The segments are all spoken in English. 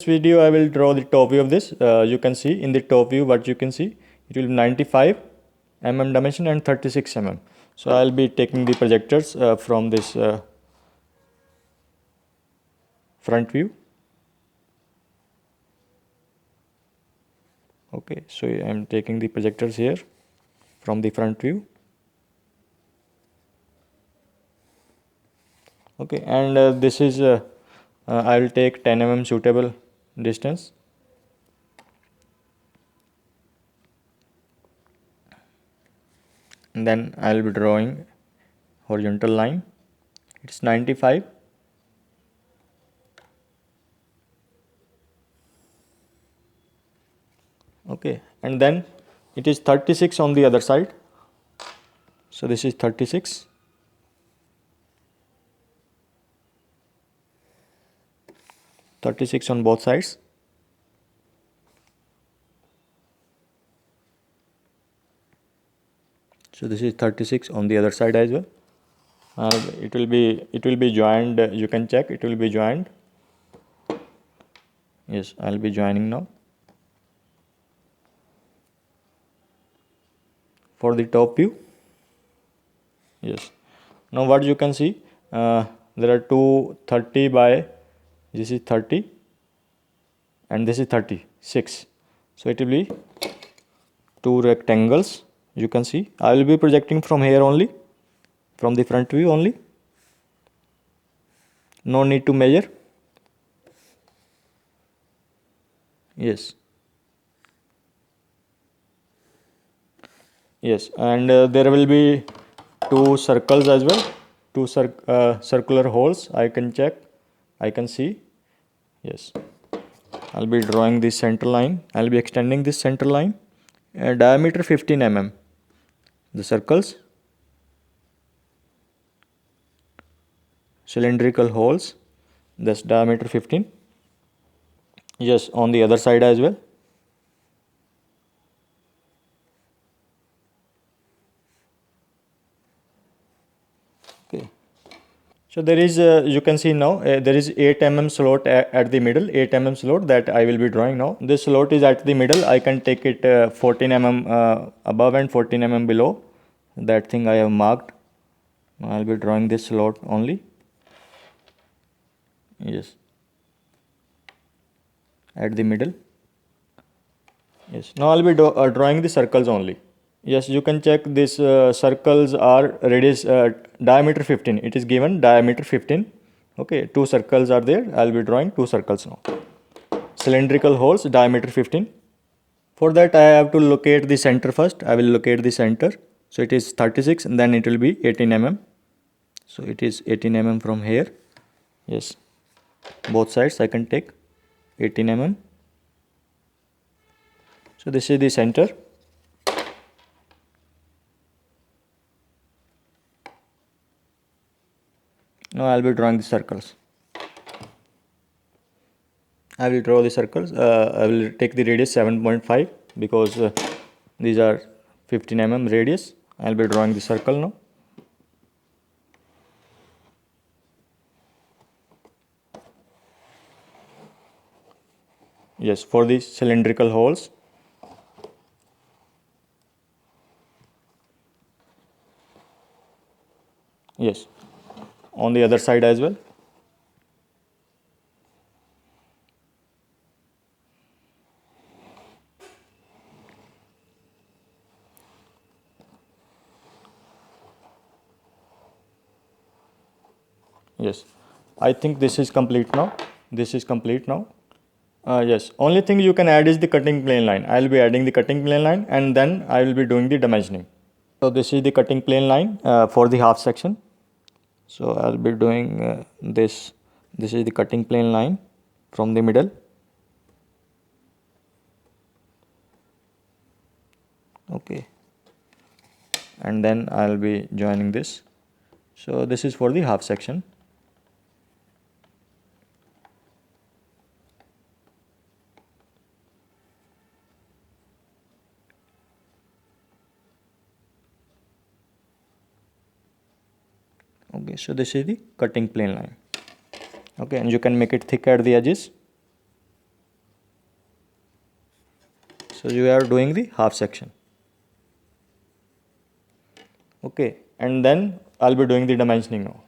This video I will draw the top view of this. You can see in the top view what you can see, it will be 95 mm dimension and 36 mm. So I'll be taking the projectors from this front view. Okay, so I'm taking the projectors here from the front view. Okay, and this is I will take 10 mm suitable distance. And then I'll be drawing horizontal line. It's 95. Okay, and then it is 36 on the other side. So this is 36. On both sides. So this is 36 on the other side as well. It will be joined. You can check. It will be joined. Yes, I'll be joining now. For the top view. Yes. Now what you can see, there are two 30 by, this is 30 and this is 36. So it will be two rectangles. You can see I will be projecting from here only, from the front view only. No need to measure. Yes. Yes, and there will be two circles as well, two circular holes. I can check, I can see. Yes, I'll be drawing this center line. I'll be extending this center line, diameter 15 mm. The circles, cylindrical holes, that's diameter 15. Yes, on the other side as well. Okay. So there is, you can see now, there is 8 mm slot at the middle, 8 mm slot that I will be drawing now. This slot is at the middle. I can take it 14 mm above and 14 mm below. That thing I have marked. I will be drawing this slot only. Yes. At the middle. Yes. Now I will be drawing the circles only. Yes, you can check this circles are radius diameter 15. It is given diameter 15. Okay, two circles are there. I'll be drawing two circles now. Cylindrical holes, diameter 15. For that I have to locate the center first. I will locate the center. So it is 36 and then it will be 18 mm. So it is 18 mm from here. Yes, both sides I can take 18 mm. So this is the center. Now I will be drawing the circles. I will draw the circles. I will take the radius 7.5 because these are 15 mm radius. I will be drawing the circle now. Yes, for the cylindrical holes. Yes, on the other side as well. Yes, I think this is complete now. This is complete now. Yes, only thing you can add is the cutting plane line. I will be adding the cutting plane line and then I will be doing the dimensioning. So this is the cutting plane line for the half section. So I will be doing this. This is the cutting plane line from the middle. Okay, and then I will be joining this. So this is for the half section. Okay, so this is the cutting plane line. Okay, and you can make it thick at the edges. So you are doing the half section. Okay, and then I'll be doing the dimensioning now.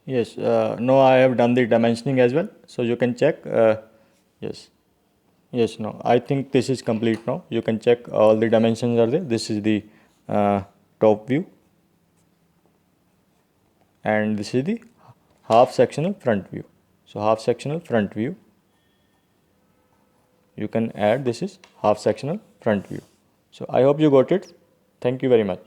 Yes, no, I have done the dimensioning as well. So you can check. Yes, yes, no, I think this is complete now. You can check all the dimensions are there. This is the top view, and this is the half sectional front view. So half sectional front view, you can add, this is half sectional front view. So I hope you got it. Thank you very much.